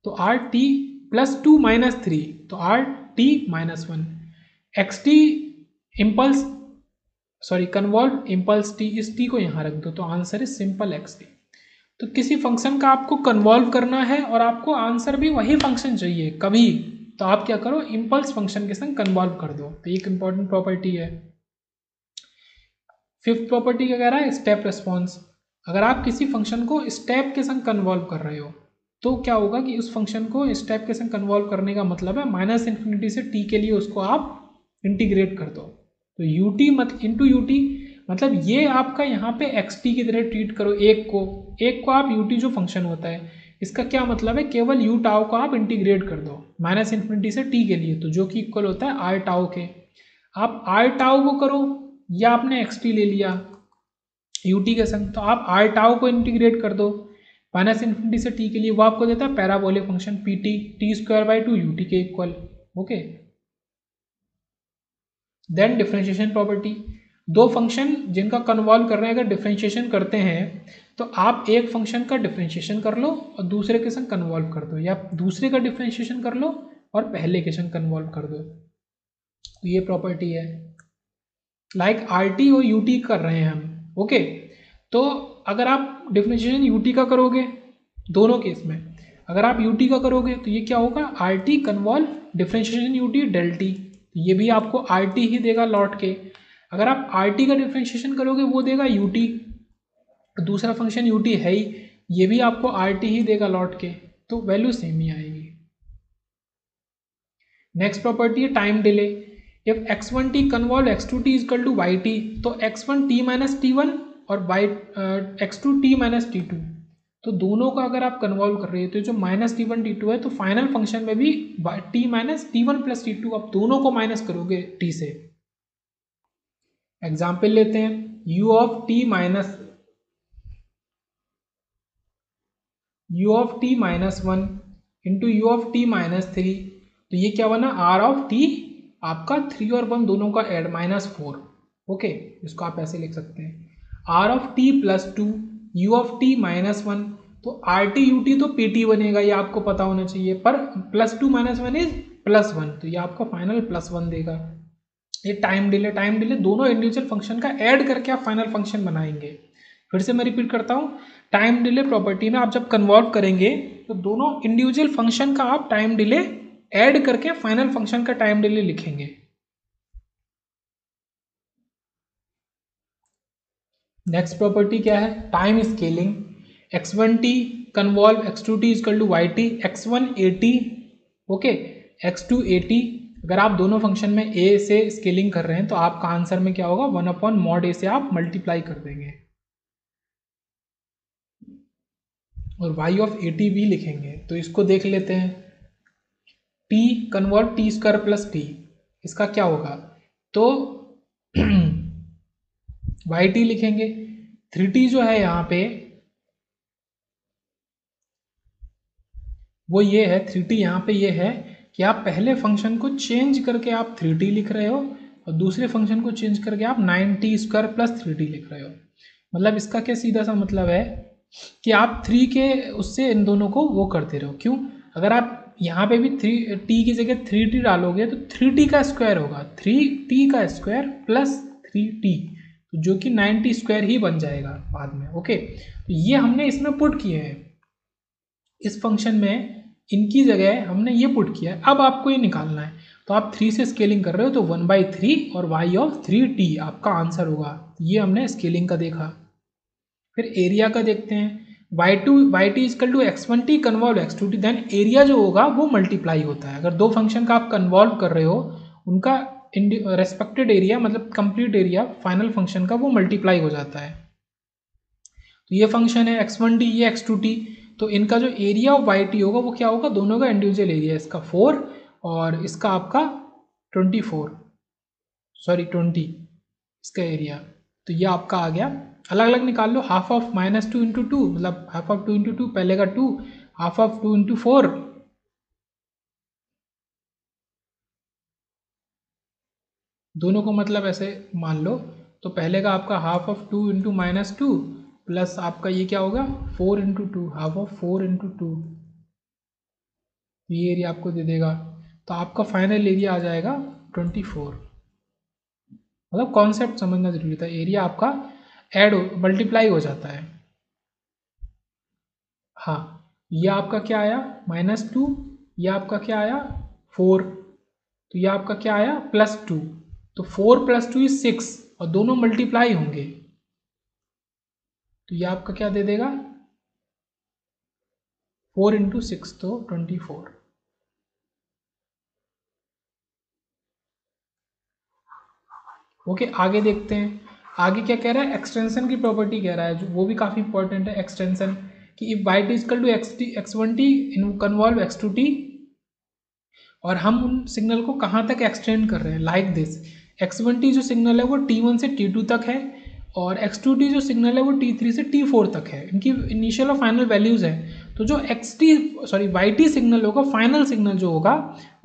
तो आर टी प्लस 2 माइनस 3, तो are t minus 1, x T impulse convolve impulse T, इस टी को यहाँ रख दो, तो answer is simple x T. तो किसी फंक्शन का आपको कन्वॉल्व करना है और आपको आंसर भी वही फंक्शन चाहिए कभी, तो आप क्या करो, इम्पल्स फंक्शन के संग कन्वॉल्व कर दो। तो एक इंपॉर्टेंट प्रॉपर्टी है। फिफ्थ प्रॉपर्टी क्या कह रहा है, स्टेप रिस्पॉन्स। अगर आप किसी फंक्शन को स्टेप के संग कन्वॉल्व कर रहे हो तो क्या होगा कि उस फंक्शन को स्टेप के संग कन्वॉल्व करने का मतलब है माइनस इन्फिनिटी से टी के लिए उसको आप इंटीग्रेट कर दो। तो U T into u T, मतलब ये आपका यहाँ पे एक्स टी की तरह ट्रीट करो एक को आप यू टी जो फंक्शन होता है इसका क्या मतलब है, केवल यू टाउ को आप इंटीग्रेट कर दो माइनस इन्फिनिटी से टी के लिए, तो जो कि इक्वल होता है आर टाउ के। आप आर टाउ को करो या आपने एक्स टी ले लिया यू टी के संग, तो आप आर टाउ को इंटीग्रेट कर दो माइनस इन्फिनिटी से टी के लिए, वो आपको देता है parabolic function P T t² U T के इक्वल। Okay, then differentiation property. दो फंक्शन जिनका कन्वॉल्व कर रहे हैं अगर डिफरेंशिएशन करते हैं तो आप एक फंक्शन का डिफरेंशिएशन कर लो और दूसरे के संग कन्वॉल्व कर दो, या दूसरे का डिफरेंशिएशन कर लो और पहले के संग कन्वॉल्व कर दो। तो ये प्रॉपर्टी है। लाइक आर टी और यू टी कर रहे हैं हम। ओके, तो अगर आप डिफरेंशिएशन यू टी का करोगे, दोनों केस में अगर आप यू टी का करोगे तो ये क्या होगा, r t convolve differentiation u t del t, ये भी आपको आर टी ही देगा लौट के। अगर आप आर टी का डिफरेंशिएशन करोगे वो देगा यू टी, दूसरा फंक्शन यू टी है ही, ये भी आपको आर टी ही देगा लौट के, तो वैल्यू सेम ही आएगी। नेक्स्ट प्रॉपर्टी है time delay. If x1t convolve x2t equal to yt, तो x1t माइनस t1 और x2t माइनस t2, तो दोनों का अगर आप कन्वॉल्व कर रहे हो तो जो माइनस t1 t2 है, तो फाइनल फंक्शन में भी t minus t1 plus t2 आप दोनों को माइनस करोगे t से। एग्जाम्पल लेते हैं, u of t minus 1 into you of t minus 3, तो ये क्या बना, r ऑफ t आपका 3 और 1 दोनों का ऐड -4। ओके, इसको आप ऐसे लिख सकते हैं r of t plus 2 u of t minus 1, तो आर टी यू टी तो पी टी बनेगा, ये आपको पता होना चाहिए, पर +2 माइनस 1 इज +1, तो ये आपको फाइनल +1 देगा। ये टाइम डिले दोनों इंडिविजुअल फंक्शन का ऐड करके आप फाइनल फंक्शन बनाएंगे। फिर से मैं रिपीट करता हूँ, टाइम डिले प्रॉपर्टी में आप जब कन्वॉल्व करेंगे तो दोनों इंडिविजुअल फंक्शन का आप टाइम डिले ऐड करके फाइनल फंक्शन का टाइम डिले लिखेंगे। नेक्स्ट प्रॉपर्टी क्या है, time scaling. x1t convolve x2t equal to yt, x1at, okay, x2at। अगर आप दोनों फंक्शन में a से स्केलिंग कर रहे हैं तो आपका आंसर में क्या होगा, 1/mod a से आप मल्टीप्लाई कर देंगे और y ऑफ at भी लिखेंगे। तो इसको देख लेते हैं, t convert t² plus t, इसका क्या होगा, तो yt लिखेंगे। 3t जो है यहाँ पे वो ये है, 3t यहाँ पे ये है कि आप पहले फंक्शन को चेंज करके आप 3t लिख रहे हो और दूसरे फंक्शन को चेंज करके आप 9t² प्लस 3t लिख रहे हो। मतलब इसका क्या सीधा सा मतलब है कि आप 3 के उससे इन दोनों को वो करते रहो। क्यों? अगर आप यहाँ पे भी 3t की जगह 3t डालोगे तो 3t का स्क्वायर होगा, 3t का स्क्वायर प्लस 3t, तो जो कि 9t² ही बन जाएगा बाद में। ओके, तो ये हमने इसमें पुट किए हैं, इस फंक्शन में इनकी जगह हमने ये पुट किया है। अब आपको ये निकालना है, तो आप 3 से स्केलिंग कर रहे हो तो 1/3 और y ऑफ 3t आपका आंसर होगा। ये हमने स्केलिंग का देखा। फिर एरिया का देखते हैं, y equal to x1t convolve x2t, then area जो होगा वो मल्टीप्लाई होता है। अगर दो फंक्शन का आप कन्वॉल्व कर रहे हो, उनका रेस्पेक्टेड एरिया मतलब कंप्लीट एरिया फाइनल फंक्शन का वो मल्टीप्लाई हो जाता है। तो ये फंक्शन है x1t, ये x2t, तो इनका जो एरिया ऑफ yt होगा वो क्या होगा, दोनों का इंडिविजुअल एरिया, इसका 4 और इसका आपका 24, सॉरी 20 इसका एरिया। तो ये आपका आ गया। अलग अलग निकाल लो, हाफ ऑफ -2 × 2 मतलब हाफ ऑफ 2 × 2, पहले का 2, हाफ ऑफ 2 × 4, दोनों को मतलब ऐसे मान लो। तो पहले का आपका हाफ ऑफ 2 × -2 प्लस आपका ये क्या होगा 4 × 2, हाफ ऑफ 4 × 2, ये एरिया आपको दे देगा। तो आपका फाइनल एरिया आ जाएगा 24। मतलब कॉन्सेप्ट समझना जरूरी था, एरिया आपका मल्टीप्लाई हो जाता है। हाँ, ये आपका क्या आया -2, ये आपका क्या आया 4, तो ये आपका क्या आया +2, तो 4 + 2 = 6 और दोनों मल्टीप्लाई होंगे, तो ये आपका क्या दे देगा 4 × 6 तो 24। ओके, आगे देखते हैं। आगे क्या कह रहा है, एक्सटेंशन की प्रॉपर्टी कह रहा है, जो वो भी काफ़ी इंपॉर्टेंट है एक्सटेंशन, कि if y equal to x1t convolve x2t, और हम उन सिग्नल को कहाँ तक एक्सटेंड कर रहे हैं, लाइक दिस। x1t जो सिग्नल है वो t1 से t2 तक है, और x2t जो सिग्नल है वो t3 से t4 तक है। इनकी इनिशियल और फाइनल वैल्यूज़ है। तो जो yt सिग्नल होगा, फाइनल सिग्नल जो होगा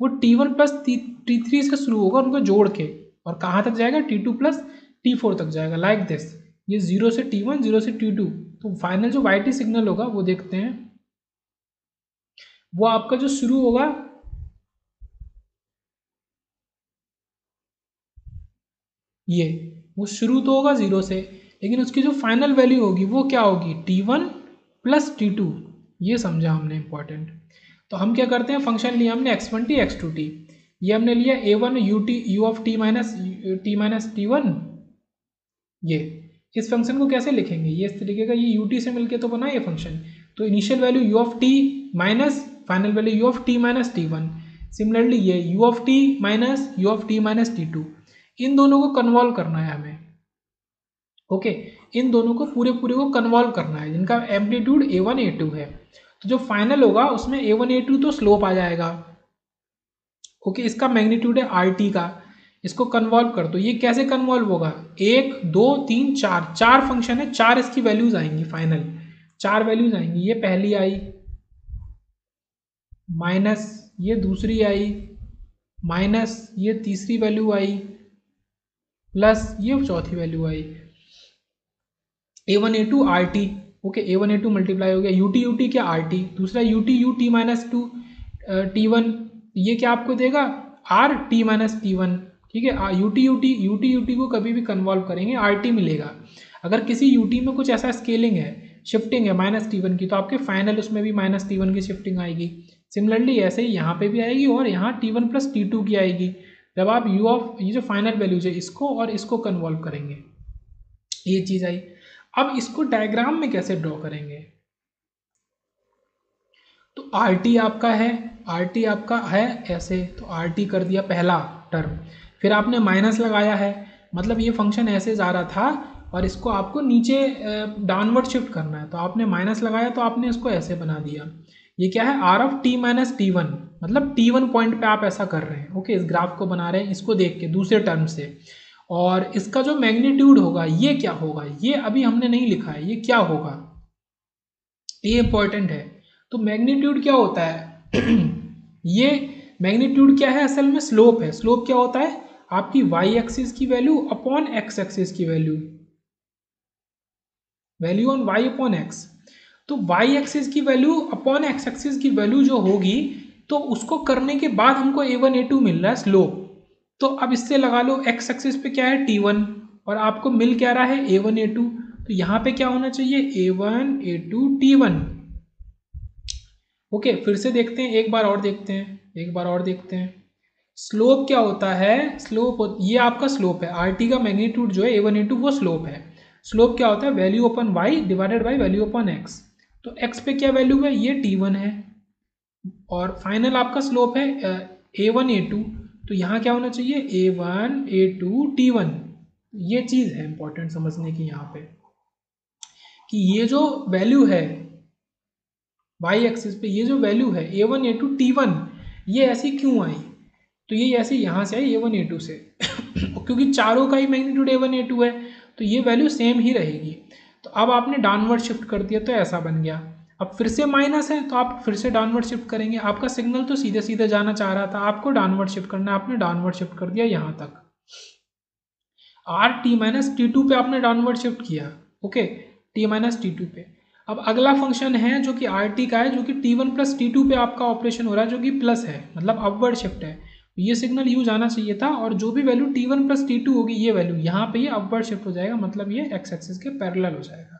वो t1 प्लस t3 से शुरू होगा, उनको जोड़ के, और कहाँ तक जाएगा t2 प्लस t4 तक जाएगा, लाइक दिस। ये 0 से t1, 0 से t2। तो फाइनल जो yt सिग्नल होगा वो देखते हैं, वो आपका जो शुरू होगा ये, वो शुरू तो होगा 0 से, लेकिन उसकी जो फाइनल वैल्यू होगी वो क्या होगी t1 प्लस t2। ये समझा हमने इंपॉर्टेंट। तो हम क्या करते हैं, फंक्शन लिया हमने x1t x2t, ये हमने लिया a1 u of t minus t1। ये इस फंक्शन को कैसे लिखेंगे, ये इस तरीके का, ये ut से मिलके तो बना ये फंक्शन। तो initial value u of t minus final value u of t minus t1। Similarly ये u of t minus t2, इन दोनों को कन्वॉल्व करना है हमें। ओके, इन दोनों को पूरे को कन्वॉल्व करना है, जिनका एम्पलीट्यूड a1 a2 है। तो जो फाइनल होगा उसमें a1 a2 तो स्लोप आ जाएगा। ओके, इसका मैग्नीट्यूड है RT का, इसको कन्वॉल्व कर दो। ये कैसे कन्वॉल्व होगा, 1 2 3 4, 4 फंक्शन है, 4 इसकी वैल्यूज आएंगी, फाइनल 4 वैल्यूज आएंगी। ये पहली आई माइनस, ये दूसरी आई माइनस, ये तीसरी वैल्यू आई प्लस, ये चौथी वैल्यू आई। a1 a2 RT। Okay, a1 a2 multiply हो गया, ut क्या RT, दूसरा ut माइनस 2 t1, ये क्या आपको देगा RT माइनस t1। ठीक है, ut को कभी भी कन्वॉल्व करेंगे RT मिलेगा। अगर किसी ut में कुछ ऐसा स्केलिंग है, शिफ्टिंग है -t1 की, तो आपके फाइनल उसमें भी -t1 की शिफ्टिंग आएगी। सिमिलरली ऐसे ही यहाँ पे भी आएगी, और यहाँ t1 प्लस t2 की आएगी, जब आप ये जो फाइनल वैल्यूज है इसको और इसको कन्वॉल्व करेंगे, ये चीज़ आई। अब इसको डायग्राम में कैसे ड्रॉ करेंगे, तो RT आपका है ऐसे, तो RT कर दिया पहला टर्म, फिर आपने माइनस लगाया है, मतलब ये फंक्शन ऐसे जा रहा था और इसको आपको नीचे डाउनवर्ड शिफ्ट करना है, तो आपने माइनस लगाया, तो आपने इसको ऐसे बना दिया। ये क्या है, R of t minus t1, मतलब t1 पॉइंट पे आप ऐसा कर रहे हैं। ओके, इस ग्राफ को बना रहे हैं, इसको देख के दूसरे टर्म से, और इसका जो मैग्नीट्यूड होगा ये क्या होगा, ये अभी हमने नहीं लिखा है, ये क्या होगा, ये इंपॉर्टेंट है। तो मैग्नीट्यूड क्या होता है ये मैग्नीट्यूड क्या है, असल में स्लोप है। स्लोप क्या होता है, आपकी वाई एक्सिस की वैल्यू अपॉन एक्स एक्सिस की value, value on y upon x. तो वाई एक्सिस की वैल्यू अपॉन एक्स एक्सिस की वैल्यू जो होगी, तो उसको करने के बाद हमको a1 a2 मिल रहा है स्लोप। तो अब इससे लगा लो एक्स एक्सिस पे क्या है t1 और आपको मिल क्या रहा है a1 a2। तो यहाँ पे क्या होना चाहिए a1 a2 t1। ओके, फिर से देखते हैं, एक बार और देखते हैं, एक बार और देखते हैं। स्लोप क्या होता है, स्लोप ये आपका स्लोप है, आर टी का मैग्नीट्यूड जो है a1 a2 वो स्लोप है। स्लोप क्या होता है, value upon y divided by value upon x. तो एक्स पे क्या वैल्यू है, ये t1 है और फाइनल आपका स्लोप है a1 a2। तो यहाँ क्या होना चाहिए a1 a2 t1। ये चीज़ है इंपॉर्टेंट समझने की यहाँ पे, कि ये जो वैल्यू है वाई एक्सिस पे, ये जो वैल्यू है a1 a2 t1, ये ऐसी क्यों आई। तो ये ऐसे यहाँ से आई a1 a2 से क्योंकि चारों का ही मैग्नीट्यूड a1 a2 है, तो ये वैल्यू सेम ही रहेगी। तो अब आपने डाउनवर्ड शिफ्ट कर दिया तो ऐसा बन गया। अब फिर से माइनस है तो आप फिर से डाउनवर्ड शिफ्ट करेंगे। आपका सिग्नल तो सीधे सीधे जाना चाह रहा था, आपको डाउनवर्ड शिफ्ट करना है, आपने डाउनवर्ड शिफ्ट कर दिया यहाँ तक। R t minus t two पे आपने डाउनवर्ड शिफ्ट किया, okay, t minus t two पे। अब अगला फंक्शन है जो कि आर टी का है, जो कि t one plus t two पे आपका ऑपरेशन हो रहा है, जो कि प्लस है, मतलब अपवर्ड शिफ्ट है। ये सिग्नल यूज आना चाहिए था और जो भी value t one plus t two होगी, ये वैल्यू यहाँ पे ये अपवर्ड शिफ्ट हो जाएगा, मतलब ये एक्स एक्सिस के पैरेलल हो जाएगा।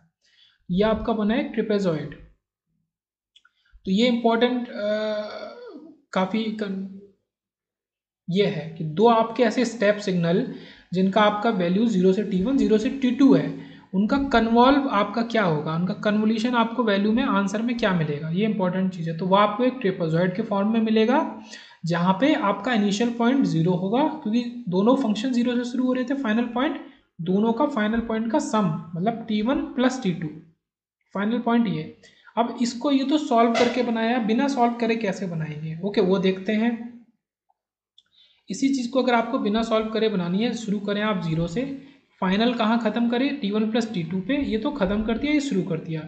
ये आपका बना है ट्रिपेजॉइड। तो ये इंपॉर्टेंट काफ़ी ये है कि दो आपके ऐसे स्टेप सिग्नल जिनका आपका वैल्यू 0 से t1 0 से t2 है, उनका कन्वॉल्व आपका क्या होगा, उनका कन्वोल्यूशन आपको वैल्यू में आंसर में क्या मिलेगा, ये इंपॉर्टेंट चीज़ है। तो वो आपको एक ट्रेपेजॉइड के फॉर्म में मिलेगा, जहाँ पे आपका इनिशियल पॉइंट 0 होगा, क्योंकि दोनों फंक्शन 0 से शुरू हो रहे थे। फाइनल पॉइंट दोनों का फाइनल पॉइंट का सम, मतलब t1 plus t2, final point ये। अब इसको ये तो सॉल्व करके बनाया, बिना सॉल्व करे कैसे बनाएंगे, ओके वो देखते हैं। इसी चीज़ को अगर आपको बिना सॉल्व करे बनानी है, शुरू करें आप 0 से, फाइनल कहाँ ख़त्म करें t1 प्लस t2 पे, ये तो ख़त्म कर दिया, ये शुरू कर दिया।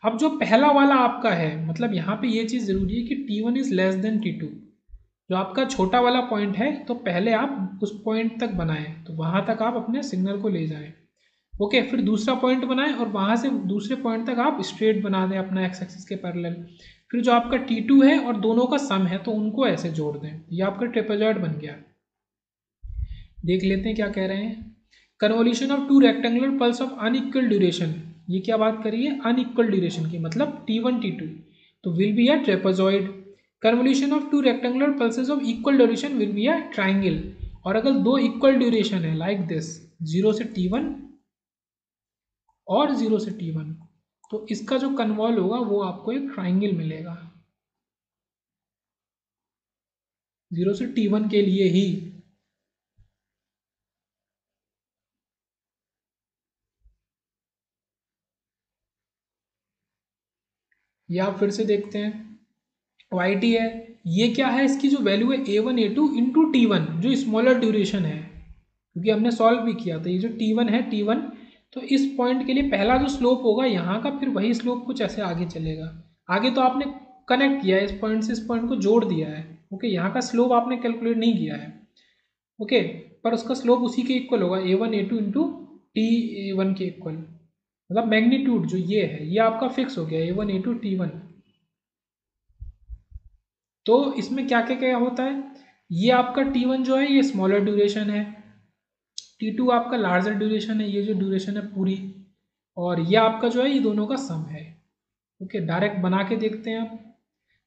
अब जो पहला वाला आपका है, मतलब यहाँ पे ये चीज़ ज़रूरी है कि t1 is less than t2, जो आपका छोटा वाला पॉइंट है, तो पहले आप उस पॉइंट तक बनाएं, तो वहाँ तक आप अपने सिग्नल को ले जाएं, ओके। फिर दूसरा पॉइंट बनाएं और वहाँ से दूसरे पॉइंट तक आप स्ट्रेट बना दें अपना एक्स एक्सिस के पैरेलल। फिर जो आपका t2 है और दोनों का सम है, तो उनको ऐसे जोड़ दें, ये आपका ट्रेपेजॉइड बन गया। देख लेते हैं क्या कह रहे हैं। Convolution of two rectangular pulse of unequal duration, ये क्या बात करी है, अनइक्वल ड्यूरेशन की, मतलब t1 t2, तो will be a trapezoid. Convolution of two rectangular pulses of equal duration will be a triangle. और अगर दो इक्वल ड्यूरेशन है लाइक दिस, 0 से t1 और 0 से t1, तो इसका जो कन्वॉल्व होगा वो आपको एक ट्राइंगल मिलेगा, 0 से t1 के लिए ही। ये आप फिर से देखते हैं, वाई टी है, ये क्या है, इसकी जो वैल्यू है a1 a2 इंटू t1, जो स्मॉलर ड्यूरेशन है, क्योंकि हमने सॉल्व भी किया था। ये जो t1 है t1, तो इस पॉइंट के लिए पहला जो स्लोप होगा यहाँ का, फिर वही स्लोप कुछ ऐसे आगे चलेगा। आगे तो आपने कनेक्ट किया है, इस पॉइंट से इस पॉइंट को जोड़ दिया है, ओके। यहाँ का स्लोप आपने कैलकुलेट नहीं किया है, ओके, पर उसका स्लोप उसी के इक्वल होगा, a1 a2 इंटू t1 के इक्वल, मतलब मैग्नीट्यूड जो ये है, ये आपका फिक्स हो गया a1 a2 t1। तो इसमें क्या क्या क्या होता है, ये आपका t1 जो है ये स्मॉलर ड्यूरेशन है, t2 आपका लार्जर ड्यूरेशन है, ये जो ड्यूरेशन है पूरी, और ये आपका जो है ये दोनों का सम है, ओके। डायरेक्ट बना के देखते हैं आप।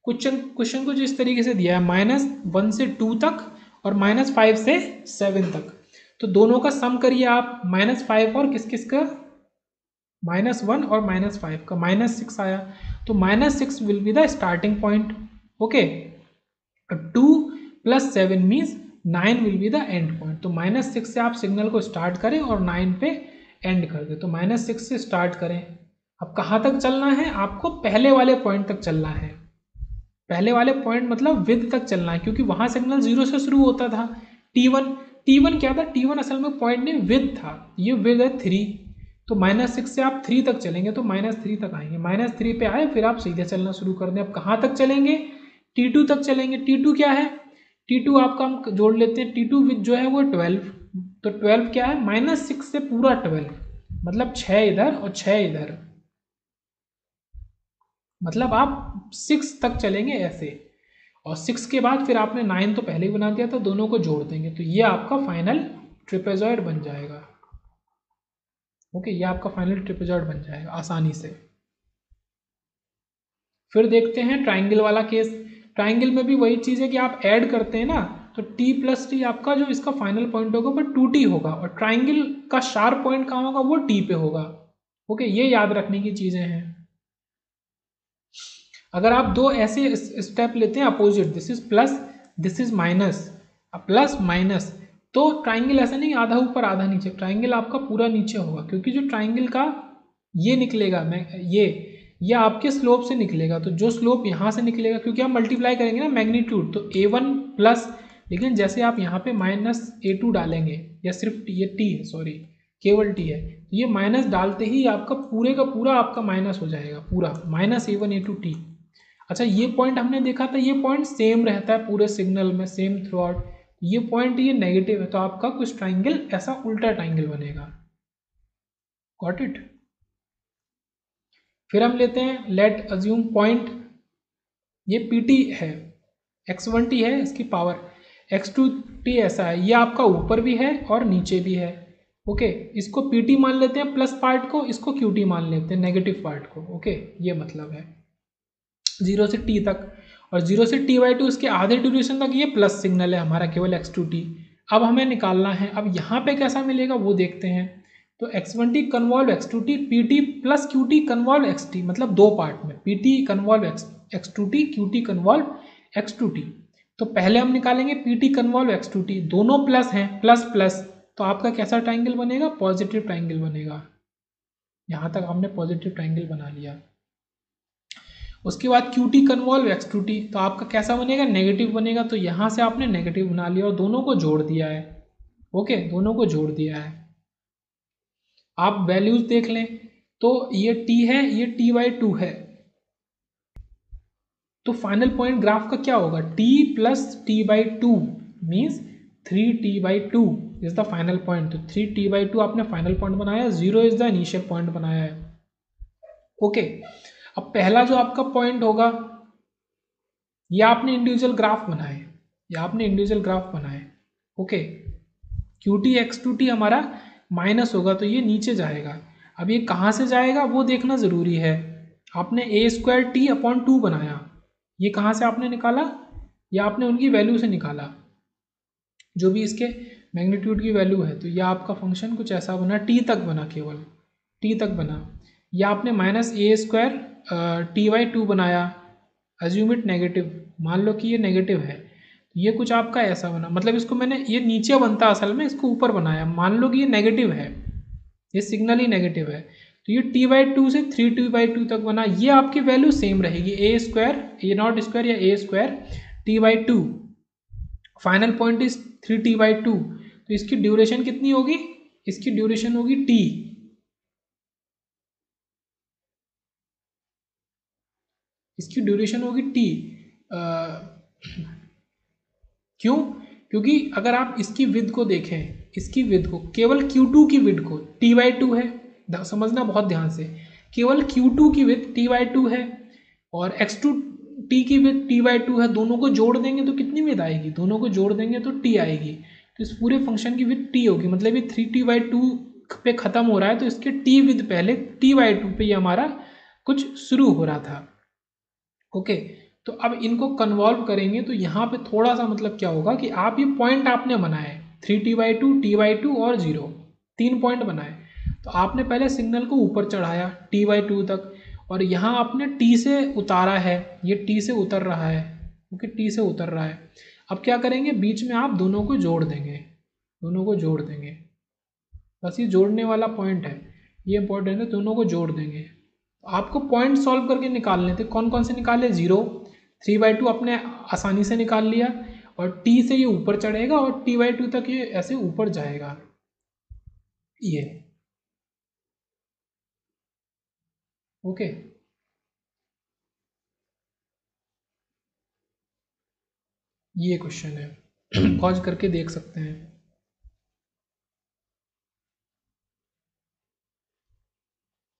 क्वेश्चन को जो इस तरीके से दिया है, -1 से 2 तक और -5 से 7 तक, तो दोनों का सम करिए आप, -5 और किस किस का, -1 और -5 का, -6 आया, तो -6 will be the starting point, okay. 2 + 7 means 9 will be the end point. तो -6 से आप सिग्नल को स्टार्ट करें और 9 पे एंड कर दें। तो -6 से स्टार्ट करें, अब कहाँ तक चलना है, आपको पहले वाले पॉइंट तक चलना है। पहले वाले पॉइंट मतलब विद तक चलना है, क्योंकि वहाँ सिग्नल 0 से शुरू होता था। t1 क्या था, t1 असल में पॉइंट नहीं विद था, ये विद है 3, तो -6 से आप 3 तक चलेंगे तो -3 तक आएंगे। -3 पे आए, फिर आप सीधे चलना शुरू कर दें। अब कहाँ तक चलेंगे, t2 तक चलेंगे। t2 क्या है, T2 आपका हम जोड़ लेते हैं, T2 विद जो है वो 12, तो 12 क्या है -6 से पूरा 12, मतलब 6 इधर और 6 इधर, मतलब आप 6 तक चलेंगे ऐसे, और 6 के बाद फिर आपने 9 तो पहले ही बना दिया था, दोनों को जोड़ देंगे तो ये आपका फाइनल ट्रिपेजॉइड बन जाएगा। ओके, ये आपका फाइनल ट्रिपेजॉइड बन जाएगा आसानी से। फिर देखते हैं ट्राइंगल वाला केस। ट्राइंगल में भी वही चीज़ है कि आप ऐड करते हैं ना, तो t प्लस टी आपका जो इसका फाइनल पॉइंट होगा वो 2t होगा, और ट्राइंगल का शार्प पॉइंट कहाँ होगा, वो t पे होगा। ओके, ये याद रखने की चीज़ें हैं। अगर आप दो ऐसे स्टेप लेते हैं opposite, this is plus this is minus, plus minus, तो ट्राइंगल ऐसा नहीं आधा ऊपर आधा नीचे, ट्राइंगल आपका पूरा नीचे होगा, क्योंकि जो ट्राइंगल का ये निकलेगा, मैं ये आपके स्लोप से निकलेगा, तो जो स्लोप यहाँ से निकलेगा, क्योंकि आप मल्टीप्लाई करेंगे ना मैग्नीट्यूड, तो a1 प्लस, लेकिन जैसे आप यहाँ पे -a2 डालेंगे, या सिर्फ ये t है, सॉरी केवल t है, तो ये माइनस डालते ही आपका पूरे का पूरा आपका माइनस हो जाएगा, पूरा -a1 a2 t। अच्छा, ये पॉइंट हमने देखा था, ये पॉइंट सेम रहता है पूरे सिग्नल में, सेम थ्रू आउट, ये पॉइंट ये नेगेटिव है, तो आपका कुछ ट्राइंगल ऐसा उल्टा ट्राइंगल बनेगा। Got it. फिर हम लेते हैं लेट अज्यूम पॉइंट, ये PT है, x1t है, इसकी पावर x2t ऐसा है, ये आपका ऊपर भी है और नीचे भी है। ओके, इसको PT मान लेते हैं प्लस पार्ट को, इसको QT मान लेते हैं नेगेटिव पार्ट को। ओके, ये मतलब है 0 से t तक, और 0 से t/2 इसके आधे ड्यूरेशन तक ये प्लस सिग्नल है हमारा, केवल x2t। अब हमें निकालना है, अब यहाँ पे कैसा मिलेगा वो देखते हैं। तो x1t convolve x2t, PT plus QT convolve xt, मतलब दो पार्ट में, PT convolve x2t, QT convolve x2t। तो पहले हम निकालेंगे PT कन्वॉल्व x2t, दोनों प्लस हैं, प्लस प्लस, तो आपका कैसा ट्राइंगल बनेगा, पॉजिटिव ट्राइंगल बनेगा। यहाँ तक हमने पॉजिटिव ट्राइंगल बना लिया। उसके बाद QT कन्वॉल्व x2t, तो आपका कैसा बनेगा, नेगेटिव बनेगा, तो यहाँ से आपने नेगेटिव बना लिया और दोनों को जोड़ दिया है। ओके, दोनों को जोड़ दिया है। आप वैल्यूज देख लें, तो ये t है, ये t/2 है, तो फाइनल पॉइंट ग्राफ का क्या होगा, t plus t/2 means 3t/2 is the final point. तो 3t/2 आपने फाइनल पॉइंट बनाया, 0 इज द इनिशियल पॉइंट बनाया है। ओके, अब पहला जो आपका पॉइंट होगा, ये आपने इंडिविजुअल ग्राफ बनाए, ये आपने इंडिविजुअल ग्राफ बनाए। ओके, QT x2t हमारा माइनस होगा, तो ये नीचे जाएगा। अब ये कहाँ से जाएगा वो देखना ज़रूरी है। आपने a²t/2 बनाया, ये कहाँ से आपने निकाला, ये आपने उनकी वैल्यू से निकाला, जो भी इसके मैग्नीट्यूड की वैल्यू है, तो यह आपका फंक्शन कुछ ऐसा बना, t तक बना, केवल t तक बना। या आपने -a² t/2 बनाया, अज्यूम इट नेगेटिव, मान लो कि ये नेगेटिव है, तो ये कुछ आपका ऐसा बना, मतलब इसको मैंने, ये नीचे बनता असल में, इसको ऊपर बनाया, मान लो कि ये नेगेटिव है, ये सिग्नल ही नेगेटिव है, तो ये t/2 से 3t/2 तक बना, ये आपकी वैल्यू सेम रहेगी, a² या a² t/2, final point is 3t/2, तो इसकी ड्यूरेशन कितनी होगी, इसकी ड्यूरेशन होगी t, इसकी ड्यूरेशन होगी t। क्यों, क्योंकि अगर आप इसकी विद को देखें, इसकी विद को, केवल Q2 की विद को, t/2 है, समझना बहुत ध्यान से, केवल Q2 की विद t/2 है, और x2t की विद t/2 है, दोनों को जोड़ देंगे तो कितनी विद आएगी, दोनों को जोड़ देंगे तो t आएगी, तो इस पूरे फंक्शन की विद t होगी, मतलब ये 3t/2 पे ख़त्म हो रहा है, तो इसके t विद पहले t/2 पे ये हमारा कुछ शुरू हो रहा था। ओके, तो अब इनको कन्वॉल्व करेंगे, तो यहाँ पे थोड़ा सा मतलब क्या होगा कि आप ये पॉइंट आपने बनाए 3t/2 t/2 और 0, 3 पॉइंट बनाए, तो आपने पहले सिग्नल को ऊपर चढ़ाया t/2 तक, और यहाँ आपने t से उतारा है, ये t से उतर रहा है। ओके, t से उतर रहा है। अब क्या करेंगे, बीच में आप दोनों को जोड़ देंगे, दोनों को जोड़ देंगे, बस ये जोड़ने वाला पॉइंट है, ये इंपॉर्टेंट है, दोनों को जोड़ देंगे। आपको पॉइंट सॉल्व करके निकालने थे, कौन कौन से निकाले, 0, 3/2 आपने आसानी से निकाल लिया, और t से ये ऊपर चढ़ेगा और t/2 तक ये ऐसे ऊपर जाएगा, ये। ओके, ये क्वेश्चन है। पॉज करके देख सकते हैं।